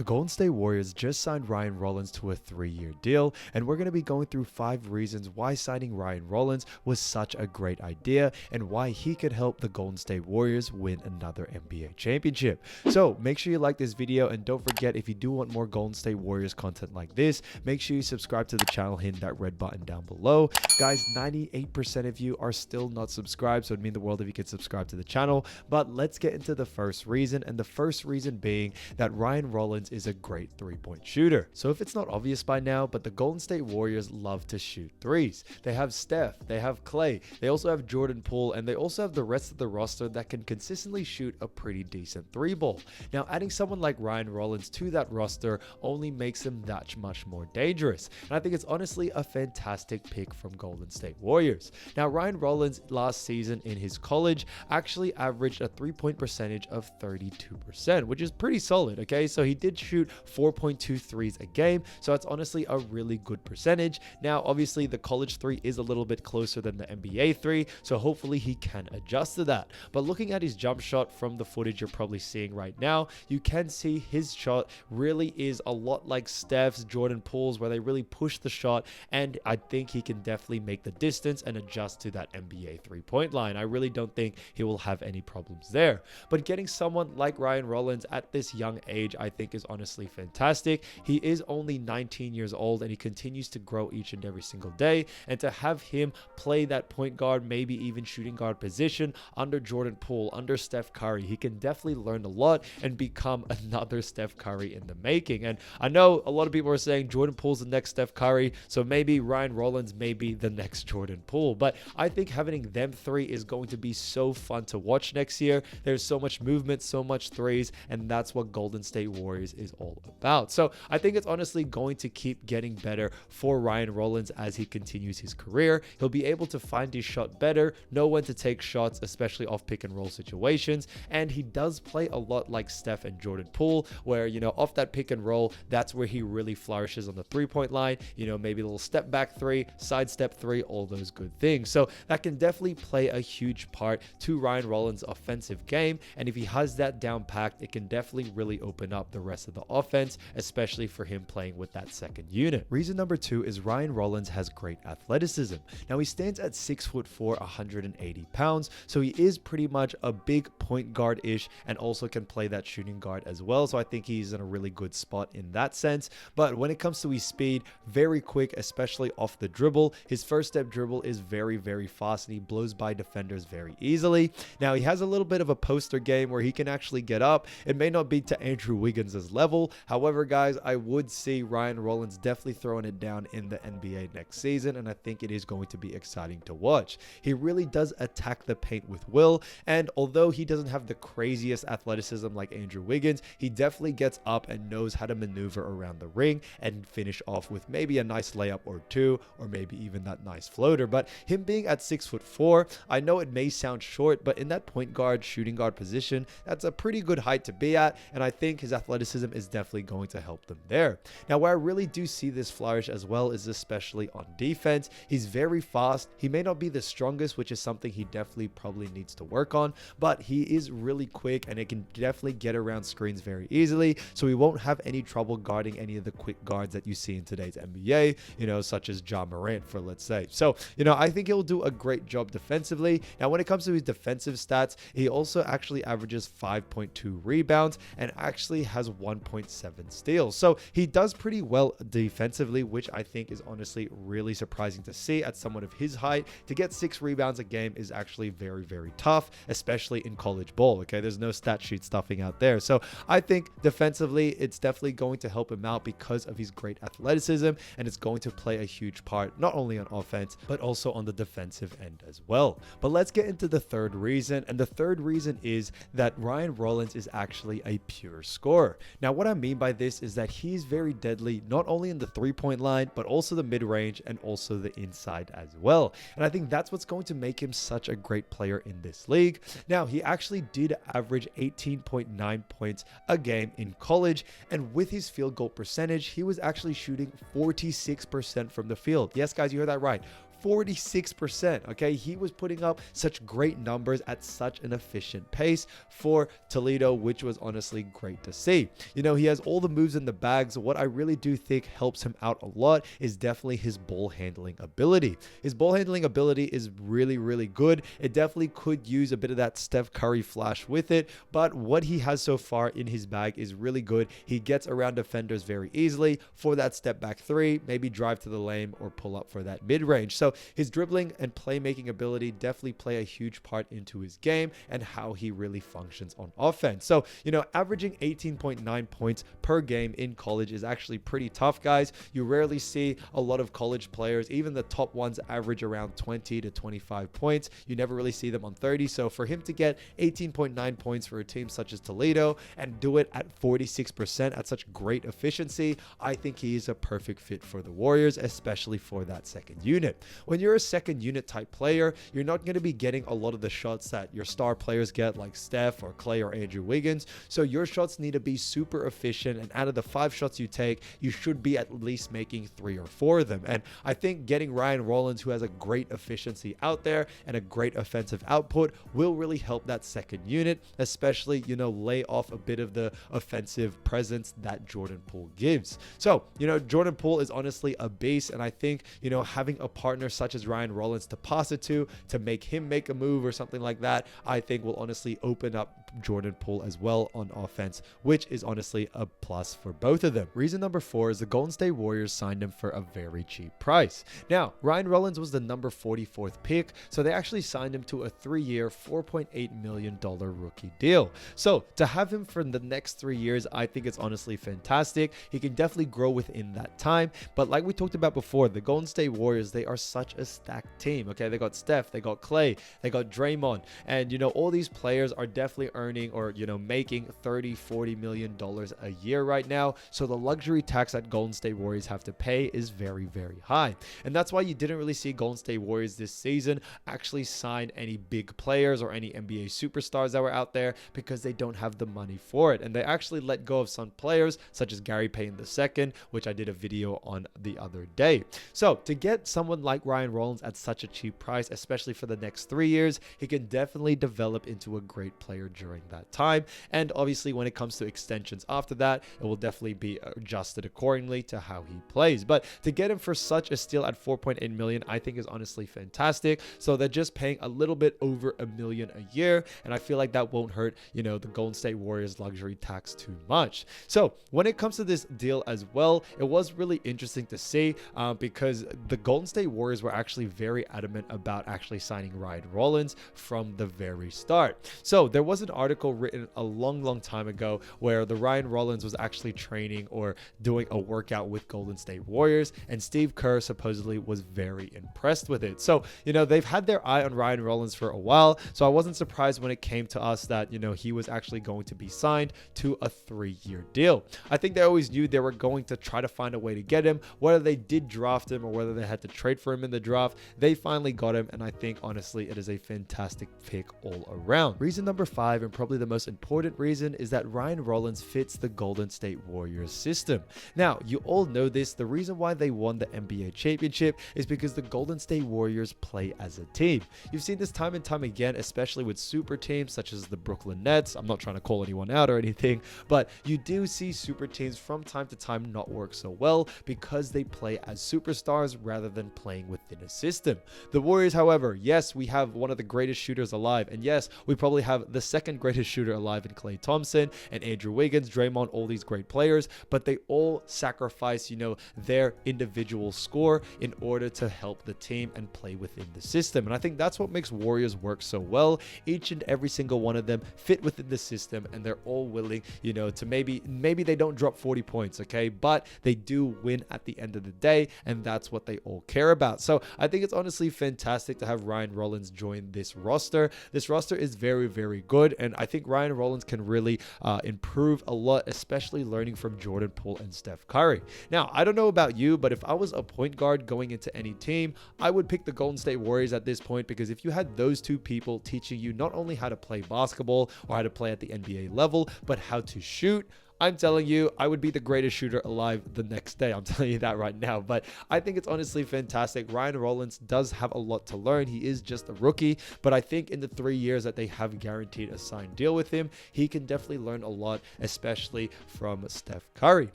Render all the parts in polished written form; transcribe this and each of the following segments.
Golden State Warriors just signed Ryan Rollins to a 3-year deal, and we're going to be going through 5 reasons why signing Ryan Rollins was such a great idea and why he could help the Golden State Warriors win another NBA championship. So make sure you like this video, and don't forget, if you do want more Golden State Warriors content like this, make sure you subscribe to the channel, hitting that red button down below. Guys, 98% of you are still not subscribed, so it'd mean the world if you could subscribe to the channel. But let's get into the first reason, and the first reason being that Ryan Rollins is a great three-point shooter. So if it's not obvious by now, but the Golden State Warriors love to shoot threes. They have Steph, they have Klay, they also have Jordan Poole, and they also have the rest of the roster that can consistently shoot a pretty decent three ball. Now, adding someone like Ryan Rollins to that roster only makes him that much more dangerous. And I think it's honestly a fantastic pick from Golden State Warriors. Now, Ryan Rollins last season in his college actually averaged a three-point percentage of 32%, which is pretty solid, okay? So he did shoot 4.2 threes a game, so that's honestly a really good percentage. Now, obviously, the college three is a little bit closer than the NBA three, so hopefully he can adjust to that. But looking at his jump shot from the footage you're probably seeing right now, you can see his shot really is a lot like Steph's, Jordan Poole's, where they really push the shot, and I think he can definitely make the distance and adjust to that NBA three-point line. I really don't think he will have any problems there. But getting someone like Ryan Rollins at this young age, I think, is honestly fantastic. He is only 19 years old, and he continues to grow each and every single day, and to have him play that point guard, maybe even shooting guard position under Jordan Poole, under Steph Curry, he can definitely learn a lot and become another Steph Curry in the making. And I know a lot of people are saying Jordan Poole's the next Steph Curry, so maybe Ryan Rollins may be the next Jordan Poole, but I think having them three is going to be so fun to watch next year. There's so much movement, so much threes, and that's what Golden State Warriors is all about. So I think it's honestly going to keep getting better for Ryan Rollins as he continues his career. He'll be able to find his shot better, know when to take shots, especially off pick and roll situations, and he does play a lot like Steph and Jordan Poole, where, you know, off that pick and roll, that's where he really flourishes on the three-point line, you know, maybe a little step back three, side step three, all those good things. So that can definitely play a huge part to Ryan Rollins' offensive game, and if he has that down packed, it can definitely really open up the rest of the offense, especially for him playing with that second unit. Reason number 2 is Ryan Rollins has great athleticism. Now, he stands at 6'4", 180 pounds, so he is pretty much a big point guard-ish, and also can play that shooting guard as well, so I think he's in a really good spot in that sense. But when it comes to his speed, very quick, especially off the dribble. His first step dribble is very, very fast, and he blows by defenders very easily. Now, he has a little bit of a poster game where he can actually get up. It may not be to Andrew Wiggins' level. However, guys, I would see Ryan Rollins definitely throwing it down in the NBA next season, and I think it is going to be exciting to watch. He really does attack the paint with will, and although he doesn't have the craziest athleticism like Andrew Wiggins, he definitely gets up and knows how to maneuver around the ring and finish off with maybe a nice layup or two, or maybe even that nice floater. But him being at 6'4", I know it may sound short, but in that point guard, shooting guard position, that's a pretty good height to be at, and I think his athleticism is definitely going to help them there. Now, where I really do see this flourish as well is especially on defense. He's very fast. He may not be the strongest, which is something he definitely probably needs to work on, but he is really quick, and it can definitely get around screens very easily, so he won't have any trouble guarding any of the quick guards that you see in today's NBA, you know, such as Ja Morant, for let's say. So, you know, I think he'll do a great job defensively. Now, when it comes to his defensive stats, he also actually averages 5.2 rebounds and actually has 1.7 steals. So he does pretty well defensively, which I think is honestly really surprising to see at someone of his height. To get 6 rebounds a game is actually very, very tough, especially in college ball. Okay, there's no stat sheet stuffing out there. So I think defensively, it's definitely going to help him out because of his great athleticism, and it's going to play a huge part not only on offense but also on the defensive end as well. But let's get into the third reason, and the third reason is that Ryan Rollins is actually a pure scorer. Now, what I mean by this is that he's very deadly not only in the three-point line but also the mid-range and also the inside as well, and I think that's what's going to make him such a great player in this league. Now, he actually did average 18.9 points a game in college, and with his field goal percentage, he was actually shooting 46% from the field. Yes, guys, you heard that right. 46%. Okay, he was putting up such great numbers at such an efficient pace for Toledo, which was honestly great to see. He has all the moves in the bag. So what I really do think helps him out a lot is definitely his ball handling ability. His ball handling ability is really, really good. It definitely could use a bit of that Steph Curry flash with it, but what he has so far in his bag is really good. He gets around defenders very easily for that step back three, maybe drive to the lane or pull up for that mid-range. So his dribbling and playmaking ability definitely play a huge part into his game and how he really functions on offense. So, averaging 18.9 points per game in college is actually pretty tough, guys. You rarely see a lot of college players, even the top ones, average around 20 to 25 points. You never really see them on 30. So for him to get 18.9 points for a team such as Toledo and do it at 46% at such great efficiency, I think he is a perfect fit for the Warriors, especially for that second unit. When you're a second unit type player, you're not going to be getting a lot of the shots that your star players get, like Steph or Klay or Andrew Wiggins. So your shots need to be super efficient, and out of the 5 shots you take, you should be at least making 3 or 4 of them. And I think getting Ryan Rollins, who has a great efficiency out there and a great offensive output, will really help that second unit, especially, lay off a bit of the offensive presence that Jordan Poole gives. So, Jordan Poole is honestly a beast, and I think, having a partner such as Ryan Rollins to pass it to make him make a move or something like that, I think will honestly open up Jordan Poole as well on offense, which is honestly a plus for both of them. Reason number 4 is the Golden State Warriors signed him for a very cheap price. Now, Ryan Rollins was the number 44th pick, so they actually signed him to a 3-year, $4.8 million rookie deal. So to have him for the next 3 years, I think it's honestly fantastic. He can definitely grow within that time, but like we talked about before, the Golden State Warriors, they are such a stacked team. Okay, they got Steph, they got Klay, they got Draymond, and all these players are definitely earning or making $30-40 million a year right now. So the luxury tax that Golden State Warriors have to pay is very, very high, and that's why you didn't really see Golden State Warriors this season actually sign any big players or any NBA superstars that were out there, because they don't have the money for it. And they actually let go of some players such as Gary Payton II, which I did a video on the other day. So to get someone like Ryan Rollins at such a cheap price, especially for the next 3 years, he can definitely develop into a great player during that time. And obviously when it comes to extensions after that, it will definitely be adjusted accordingly to how he plays. But to get him for such a steal at $4.8 million, I think is honestly fantastic. So they're just paying a little bit over $1 million a year, and I feel like that won't hurt the Golden State Warriors luxury tax too much. So when it comes to this deal as well, it was really interesting to see because the Golden State Warriors were actually very adamant about actually signing Ryan Rollins from the very start. So there was an article written a long time ago where the Ryan Rollins was actually training or doing a workout with Golden State Warriors, and Steve Kerr supposedly was very impressed with it. So they've had their eye on Ryan Rollins for a while, so I wasn't surprised when it came to us that he was actually going to be signed to a 3-year deal. I think they always knew they were going to try to find a way to get him, whether they did draft him or whether they had to trade for him in the draft. They finally got him, and I think honestly it is a fantastic pick all around. Reason number 5, and probably the most important reason, is that Ryan Rollins fits the Golden State Warriors system. Now, you all know this, the reason why they won the NBA championship is because the Golden State Warriors play as a team. You've seen this time and time again, especially with super teams such as the Brooklyn Nets. I'm not trying to call anyone out or anything, but you do see super teams from time to time not work so well because they play as superstars rather than playing within a system. The Warriors, however, yes, we have one of the greatest shooters alive, and yes, we probably have the second greatest shooter alive in Klay Thompson and Andrew Wiggins, Draymond, all these great players, but they all sacrifice, their individual score in order to help the team and play within the system. And I think that's what makes Warriors work so well. Each and every single one of them fit within the system, and they're all willing, to maybe they don't drop 40 points, okay, but they do win at the end of the day, and that's what they all care about. So I think it's honestly fantastic to have Ryan Rollins join this roster. This roster is very, very good, and I think Ryan Rollins can really improve a lot, especially learning from Jordan Poole and Steph Curry. Now, I don't know about you, but if I was a point guard going into any team, I would pick the Golden State Warriors at this point, because if you had those two people teaching you not only how to play basketball or how to play at the NBA level, but how to shoot, I'm telling you, I would be the greatest shooter alive the next day. I'm telling you that right now. But I think it's honestly fantastic. Ryan Rollins does have a lot to learn. He is just a rookie, but I think in the 3 years that they have guaranteed a signed deal with him, he can definitely learn a lot, especially from Steph Curry.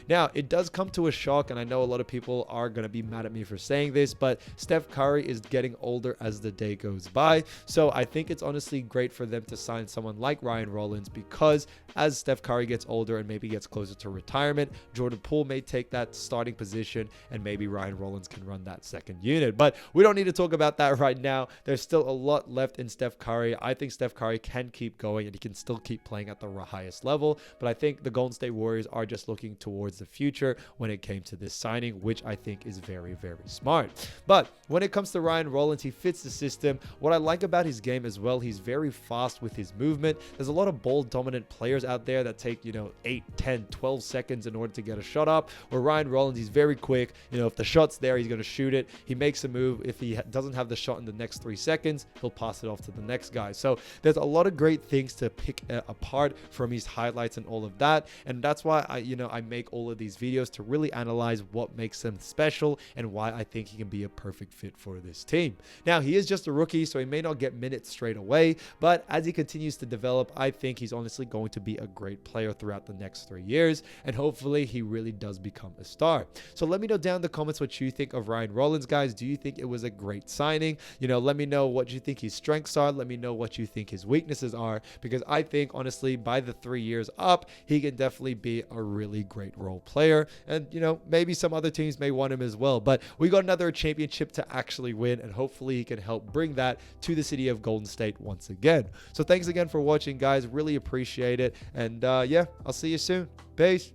Now, it does come to a shock, and I know a lot of people are going to be mad at me for saying this, but Steph Curry is getting older as the day goes by. So I think it's honestly great for them to sign someone like Ryan Rollins, because as Steph Curry gets older and maybe gets closer to retirement, Jordan Poole may take that starting position, and maybe Ryan Rollins can run that second unit. But we don't need to talk about that right now. There's still a lot left in Steph Curry. I think Steph Curry can keep going and he can still keep playing at the highest level, but I think the Golden State Warriors are just looking towards the future when it came to this signing, which I think is very, very smart. But when it comes to Ryan Rollins, he fits the system. What I like about his game as well, he's very fast with his movement. There's a lot of ball dominant players out there that take 8, 10, 12 seconds in order to get a shot up, where Ryan Rollins, he's very quick. If the shot's there, he's going to shoot it. He makes a move. If he doesn't have the shot in the next 3 seconds, he'll pass it off to the next guy. So there's a lot of great things to pick apart from his highlights and all of that, and that's why I make all of these videos to really analyze what makes him special and why I think he can be a perfect fit for this team. Now, he is just a rookie, so he may not get minutes straight away, but as he continues to develop, I think he's honestly going to be a great player throughout the next 3 years, and hopefully he really does become a star. So let me know down in the comments what you think of Ryan Rollins, guys. Do you think it was a great signing? Let me know what you think his strengths are. Let me know what you think his weaknesses are, because I think honestly by the 3 years up, he can definitely be a really great role player, and maybe some other teams may want him as well. But we got another championship to actually win, and hopefully he can help bring that to the city of Golden State once again. So thanks again for watching, guys. Really appreciate it, and yeah, I'll see you soon. Peace.